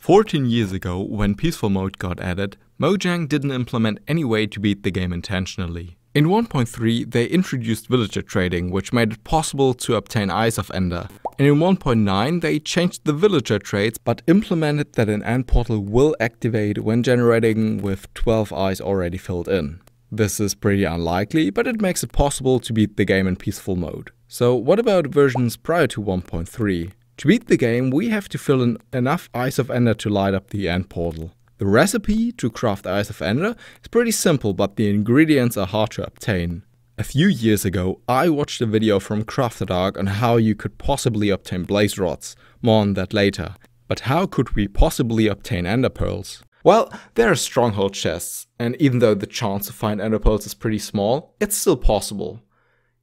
14 years ago, when peaceful mode got added, Mojang didn't implement any way to beat the game intentionally. In 1.3 they introduced villager trading, which made it possible to obtain Eyes of Ender. And in 1.9 they changed the villager trades but implemented that an end portal will activate when generating with 12 eyes already filled in. This is pretty unlikely, but it makes it possible to beat the game in peaceful mode. So what about versions prior to 1.3? To beat the game, we have to fill in enough Eyes of Ender to light up the end portal. The recipe to craft Eyes of Ender is pretty simple, but the ingredients are hard to obtain. A few years ago, I watched a video from Crafterdark on how you could possibly obtain blaze rods. More on that later. But how could we possibly obtain ender pearls? Well, there are stronghold chests, and even though the chance to find ender pearls is pretty small, it's still possible.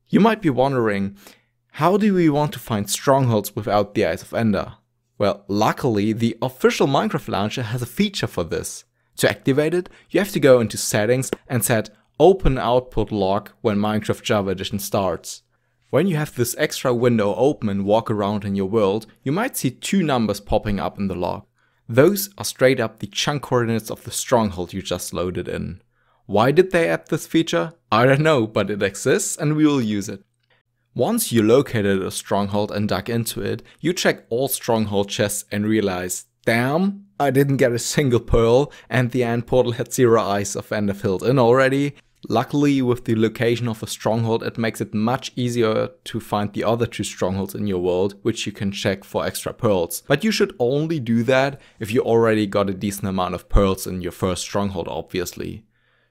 You might be wondering, how do we want to find strongholds without the Eyes of Ender? Well, luckily the official Minecraft launcher has a feature for this. To activate it, you have to go into settings and set Open Output Log when Minecraft Java Edition starts. When you have this extra window open and walk around in your world, you might see two numbers popping up in the log. Those are straight up the chunk coordinates of the stronghold you just loaded in. Why did they add this feature? I don't know, but it exists and we will use it. Once you located a stronghold and dug into it, you check all stronghold chests and realize, damn, I didn't get a single pearl and the end portal had 0 Eyes of Ender filled in already. Luckily, with the location of a stronghold, it makes it much easier to find the other 2 strongholds in your world, which you can check for extra pearls. But you should only do that if you already got a decent amount of pearls in your first stronghold, obviously.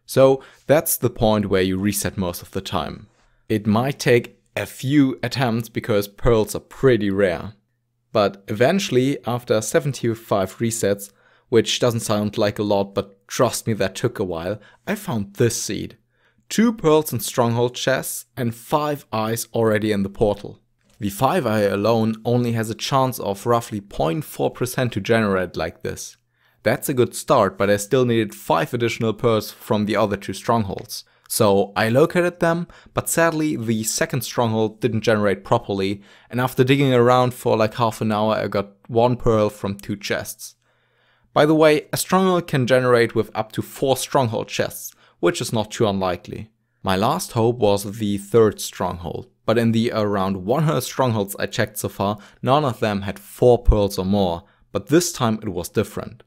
So that's the point where you reset most of the time. It might take a few attempts because pearls are pretty rare. But eventually, after 75 resets, which doesn't sound like a lot, but trust me, that took a while, I found this seed. 2 pearls in stronghold chests and 5 eyes already in the portal. The 5 eye alone only has a chance of roughly 0.4% to generate like this. That's a good start, but I still needed 5 additional pearls from the other 2 strongholds. So I located them, but sadly the second stronghold didn't generate properly, and after digging around for like half an hour I got 1 pearl from 2 chests. By the way, a stronghold can generate with up to 4 stronghold chests, which is not too unlikely. My last hope was the 3rd stronghold, but in the around 100 strongholds I checked so far, none of them had 4 pearls or more, but this time it was different.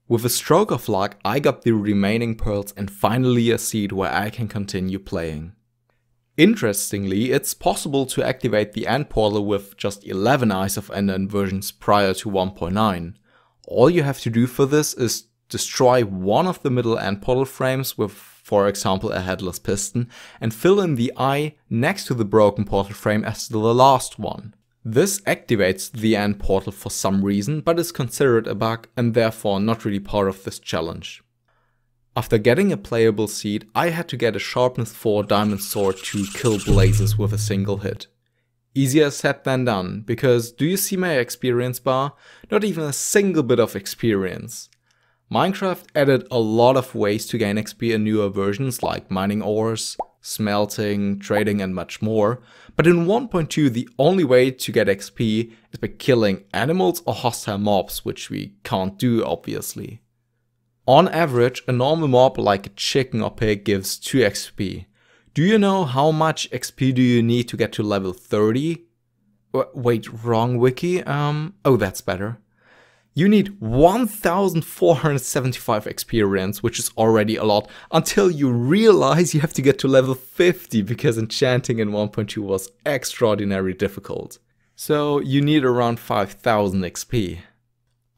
With a stroke of luck, I got the remaining pearls and finally a seed where I can continue playing. Interestingly, it's possible to activate the end portal with just 11 Eyes of Ender in versions prior to 1.9. All you have to do for this is destroy one of the middle end portal frames with, for example, a headless piston, and fill in the eye next to the broken portal frame as the last one. This activates the end portal for some reason, but is considered a bug and therefore not really part of this challenge. After getting a playable seed, I had to get a sharpness 4 diamond sword to kill blazes with a single hit. Easier said than done, because do you see my experience bar? Not even a single bit of experience. Minecraft added a lot of ways to gain XP in newer versions like mining ores, smelting, trading and much more, but in 1.2 the only way to get XP is by killing animals or hostile mobs, which we can't do obviously. On average, a normal mob like a chicken or pig gives 2 XP. Do you know how much XP do you need to get to level 30? Wait, wrong wiki? Oh, that's better. You need 1475 experience, which is already a lot, until you realize you have to get to level 50 because enchanting in 1.2 was extraordinarily difficult. So you need around 5000 XP.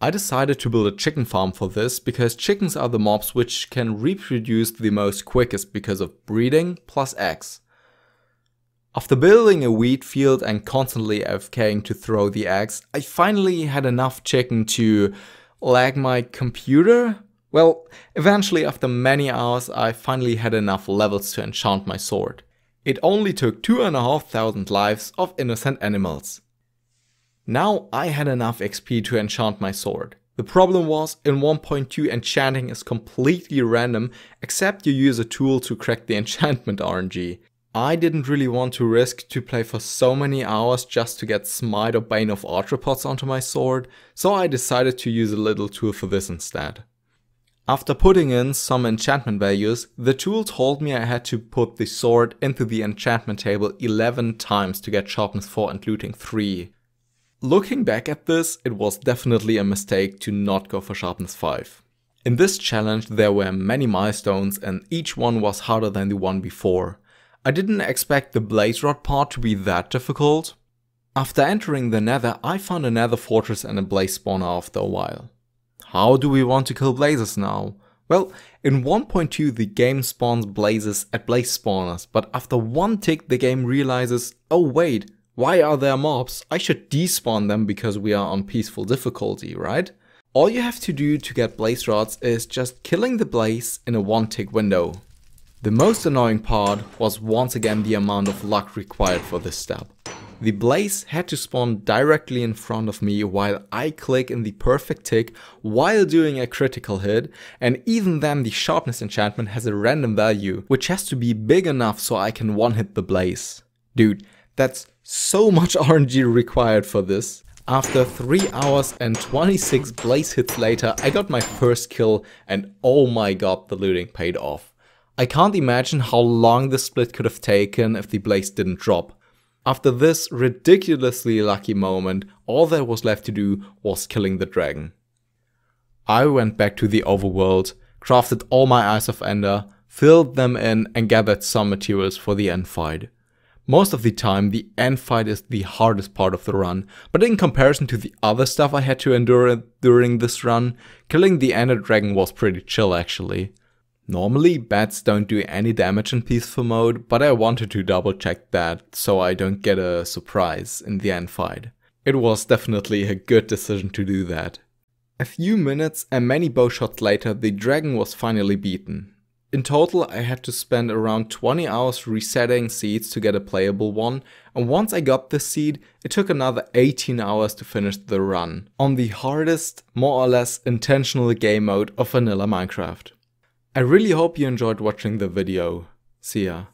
I decided to build a chicken farm for this because chickens are the mobs which can reproduce the most quickest because of breeding plus eggs. After building a wheat field and constantly AFKing to throw the eggs, I finally had enough chicken to lag my computer? Well, eventually after many hours I finally had enough levels to enchant my sword. It only took 2500 lives of innocent animals. Now I had enough XP to enchant my sword. The problem was, in 1.2 enchanting is completely random except you use a tool to crack the enchantment RNG. I didn't really want to risk to play for so many hours just to get Smite or Bane of Arthropods onto my sword, so I decided to use a little tool for this instead. After putting in some enchantment values, the tool told me I had to put the sword into the enchantment table 11 times to get sharpness 4 and looting 3. Looking back at this, it was definitely a mistake to not go for sharpness 5. In this challenge there were many milestones and each one was harder than the one before. I didn't expect the blaze rod part to be that difficult. After entering the nether, I found a nether fortress and a blaze spawner after a while. How do we want to kill blazes now? Well, in 1.2 the game spawns blazes at blaze spawners, but after one tick the game realizes, oh wait, why are there mobs? I should despawn them because we are on peaceful difficulty, right? All you have to do to get blaze rods is just killing the blaze in a one tick window. The most annoying part was once again the amount of luck required for this step. The blaze had to spawn directly in front of me while I click in the perfect tick while doing a critical hit, and even then the sharpness enchantment has a random value which has to be big enough so I can one hit the blaze. Dude, that's so much RNG required for this. After 3 hours and 26 blaze hits later, I got my first kill and oh my god, the looting paid off. I can't imagine how long this split could have taken if the blaze didn't drop. After this ridiculously lucky moment, all there was left to do was killing the dragon. I went back to the overworld, crafted all my Eyes of Ender, filled them in and gathered some materials for the end fight. Most of the time the end fight is the hardest part of the run, but in comparison to the other stuff I had to endure during this run, killing the Ender Dragon was pretty chill actually. Normally bats don't do any damage in peaceful mode, but I wanted to double check that so I don't get a surprise in the end fight. It was definitely a good decision to do that. A few minutes and many bow shots later the dragon was finally beaten. In total I had to spend around 20 hours resetting seeds to get a playable one, and once I got this seed it took another 18 hours to finish the run, on the hardest, more or less intentional game mode of vanilla Minecraft. I really hope you enjoyed watching the video. See ya.